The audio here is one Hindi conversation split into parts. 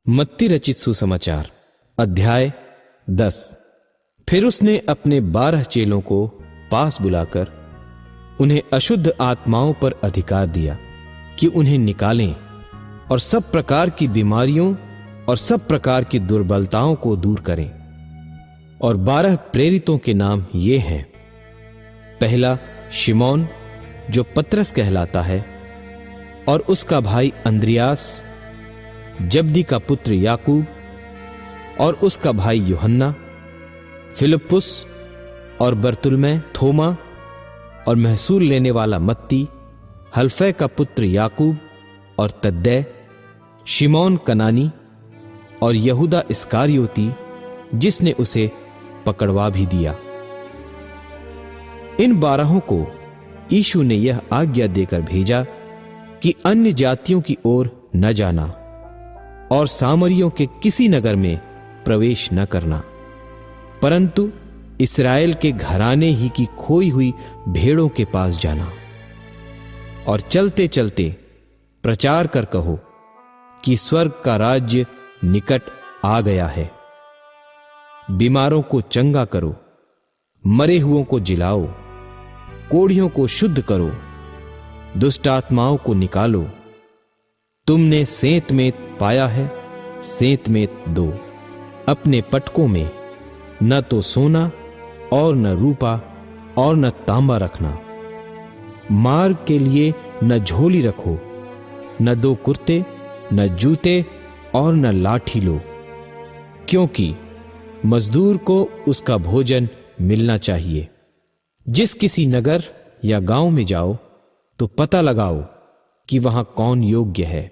मत्ती रचित सुसमाचार अध्याय 10। फिर उसने अपने 12 चेलों को पास बुलाकर उन्हें अशुद्ध आत्माओं पर अधिकार दिया कि उन्हें निकालें और सब प्रकार की बीमारियों और सब प्रकार की दुर्बलताओं को दूर करें। और 12 प्रेरितों के नाम ये हैं। पहला शिमोन, जो पतरस कहलाता है, और उसका भाई अंद्रियास, जब्दी का पुत्र याकूब और उसका भाई यूहन्ना, फिलिप्पुस और बरतुल्मै, थोमा और महसूल लेने वाला मत्ती, हल्फै का पुत्र याकूब और तद्दै, शिमोन कनानी और यहूदा इस्कारियोती, जिसने उसे पकड़वा भी दिया। इन 12 को यीशु ने यह आज्ञा देकर भेजा कि अन्य जातियों की ओर न जाना और सामरियों के किसी नगर में प्रवेश न करना, परंतु इस्राएल के घराने ही की खोई हुई भेड़ों के पास जाना। और चलते चलते प्रचार कर कहो कि स्वर्ग का राज्य निकट आ गया है। बीमारों को चंगा करो, मरे हुओं को जिलाओ, कोढ़ियों को शुद्ध करो, दुष्ट आत्माओं को निकालो। तुमने सेंत में पाया है, सेंत में दो। अपने पटकों में न तो सोना और न रूपा और न तांबा रखना। मार्ग के लिए न झोली रखो, न 2 कुर्ते, न जूते और न लाठी लो, क्योंकि मजदूर को उसका भोजन मिलना चाहिए। जिस किसी नगर या गांव में जाओ तो पता लगाओ कि वहां कौन योग्य है,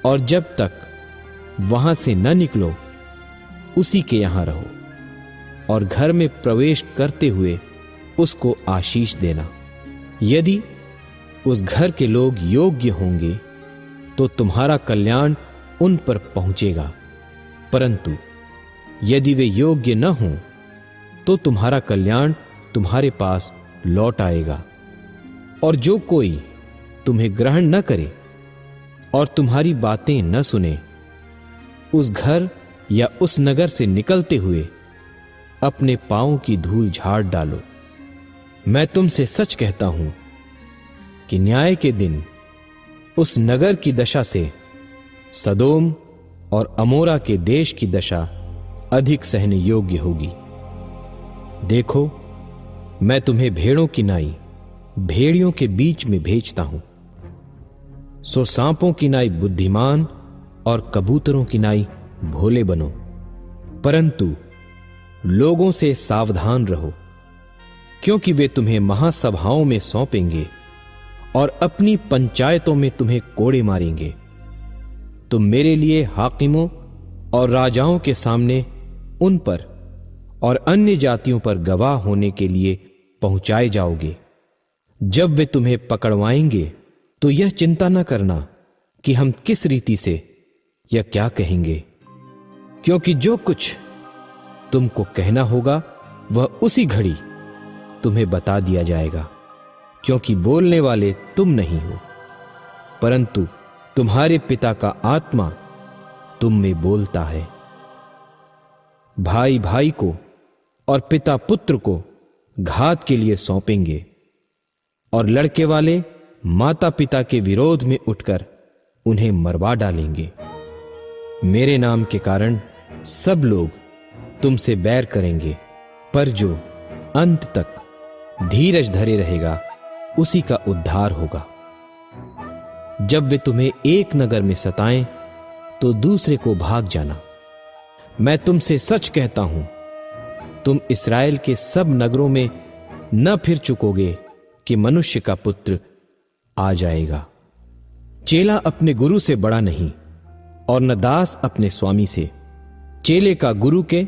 और जब तक वहां से न निकलो उसी के यहां रहो। और घर में प्रवेश करते हुए उसको आशीष देना। यदि उस घर के लोग योग्य होंगे तो तुम्हारा कल्याण उन पर पहुंचेगा, परंतु यदि वे योग्य न हों तो तुम्हारा कल्याण तुम्हारे पास लौट आएगा। और जो कोई तुम्हें ग्रहण न करे और तुम्हारी बातें न सुने, उस घर या उस नगर से निकलते हुए अपने पांवों की धूल झाड़ डालो। मैं तुमसे सच कहता हूं कि न्याय के दिन उस नगर की दशा से सदोम और अमोरा के देश की दशा अधिक सहने योग्य होगी। देखो, मैं तुम्हें भेड़ों की नाई भेड़ियों के बीच में भेजता हूं। सो सांपों की नाई बुद्धिमान और कबूतरों की नाई भोले बनो, परंतु लोगों से सावधान रहो, क्योंकि वे तुम्हें महासभाओं में सौंपेंगे और अपनी पंचायतों में तुम्हें कोड़े मारेंगे। तुम मेरे लिए हाकिमों और राजाओं के सामने उन पर और अन्य जातियों पर गवाह होने के लिए पहुंचाए जाओगे। जब वे तुम्हें पकड़वाएंगे तो यह चिंता न करना कि हम किस रीति से या क्या कहेंगे, क्योंकि जो कुछ तुमको कहना होगा वह उसी घड़ी तुम्हें बता दिया जाएगा। क्योंकि बोलने वाले तुम नहीं हो, परंतु तुम्हारे पिता का आत्मा तुम में बोलता है। भाई भाई को और पिता पुत्र को घात के लिए सौंपेंगे, और लड़के वाले माता पिता के विरोध में उठकर उन्हें मरवा डालेंगे। मेरे नाम के कारण सब लोग तुमसे बैर करेंगे, पर जो अंत तक धीरज धरे रहेगा उसी का उद्धार होगा। जब वे तुम्हें एक नगर में सताएं तो दूसरे को भाग जाना। मैं तुमसे सच कहता हूं, तुम इस्राएल के सब नगरों में न फिर चुकोगे कि मनुष्य का पुत्र आ जाएगा। चेला अपने गुरु से बड़ा नहीं, और न दास अपने स्वामी से। चेले का गुरु के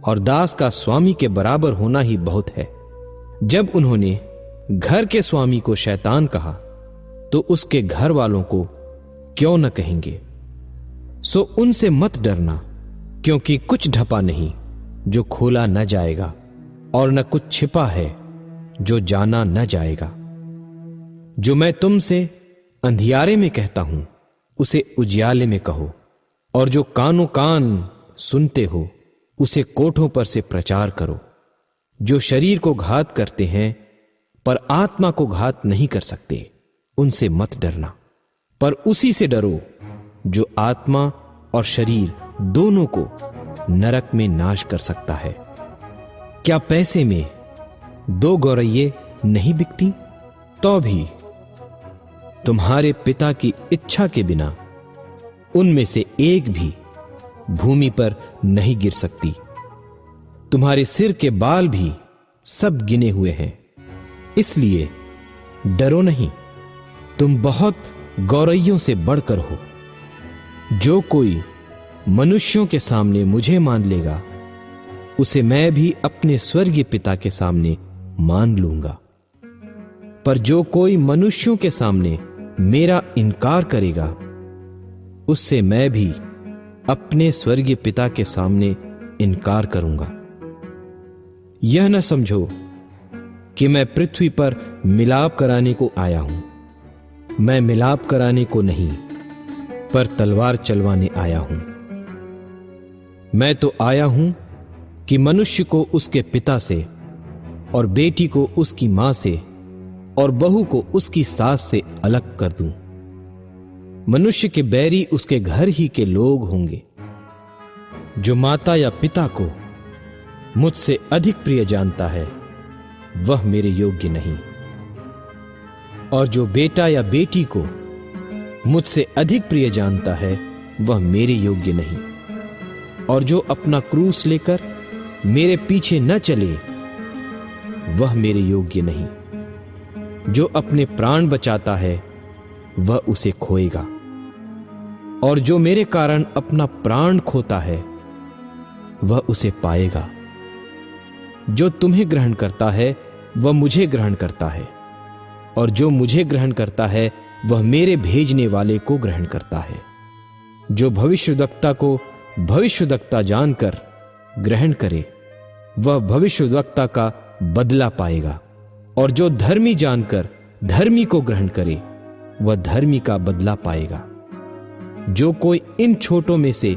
और दास का स्वामी के बराबर होना ही बहुत है। जब उन्होंने घर के स्वामी को शैतान कहा तो उसके घर वालों को क्यों न कहेंगे। सो उनसे मत डरना, क्योंकि कुछ ढपा नहीं जो खोला न जाएगा, और न कुछ छिपा है जो जाना न जाएगा। जो मैं तुमसे अंधियारे में कहता हूं उसे उजियाले में कहो, और जो कानों कान सुनते हो उसे कोठों पर से प्रचार करो। जो शरीर को घात करते हैं पर आत्मा को घात नहीं कर सकते, उनसे मत डरना, पर उसी से डरो जो आत्मा और शरीर दोनों को नरक में नाश कर सकता है। क्या पैसे में 2 गौरैये नहीं बिकती? तो भी तुम्हारे पिता की इच्छा के बिना उनमें से एक भी भूमि पर नहीं गिर सकती। तुम्हारे सिर के बाल भी सब गिने हुए हैं, इसलिए डरो नहीं, तुम बहुत गौरैयों से बढ़कर हो। जो कोई मनुष्यों के सामने मुझे मान लेगा, उसे मैं भी अपने स्वर्गीय पिता के सामने मान लूंगा। पर जो कोई मनुष्यों के सामने मेरा इनकार करेगा, उससे मैं भी अपने स्वर्गीय पिता के सामने इनकार करूंगा। यह न समझो कि मैं पृथ्वी पर मिलाप कराने को आया हूं। मैं मिलाप कराने को नहीं, पर तलवार चलवाने आया हूं। मैं तो आया हूं कि मनुष्य को उसके पिता से, और बेटी को उसकी मां से, और बहू को उसकी सास से अलग कर दूं। मनुष्य के बैरी उसके घर ही के लोग होंगे। जो माता या पिता को मुझसे अधिक प्रिय जानता है, वह मेरे योग्य नहीं, और जो बेटा या बेटी को मुझसे अधिक प्रिय जानता है, वह मेरे योग्य नहीं। और जो अपना क्रूस लेकर मेरे पीछे न चले, वह मेरे योग्य नहीं। जो अपने प्राण बचाता है, वह उसे खोएगा, और जो मेरे कारण अपना प्राण खोता है, वह उसे पाएगा। जो तुम्हें ग्रहण करता है, वह मुझे ग्रहण करता है, और जो मुझे ग्रहण करता है, वह मेरे भेजने वाले को ग्रहण करता है। जो भविष्यद्वक्ता को भविष्यद्वक्ता जानकर ग्रहण करे, वह भविष्यद्वक्ता का बदला पाएगा, और जो धर्मी जानकर धर्मी को ग्रहण करे, वह धर्मी का बदला पाएगा। जो कोई इन छोटों में से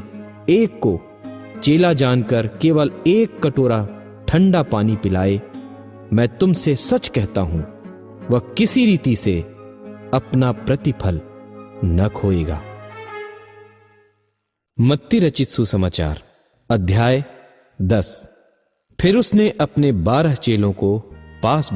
एक को चेला जानकर केवल 1 कटोरा ठंडा पानी पिलाए, मैं तुमसे सच कहता हूं, वह किसी रीति से अपना प्रतिफल न खोएगा। मत्ती रचित सुसमाचार अध्याय 10। फिर उसने अपने 12 चेलों को पास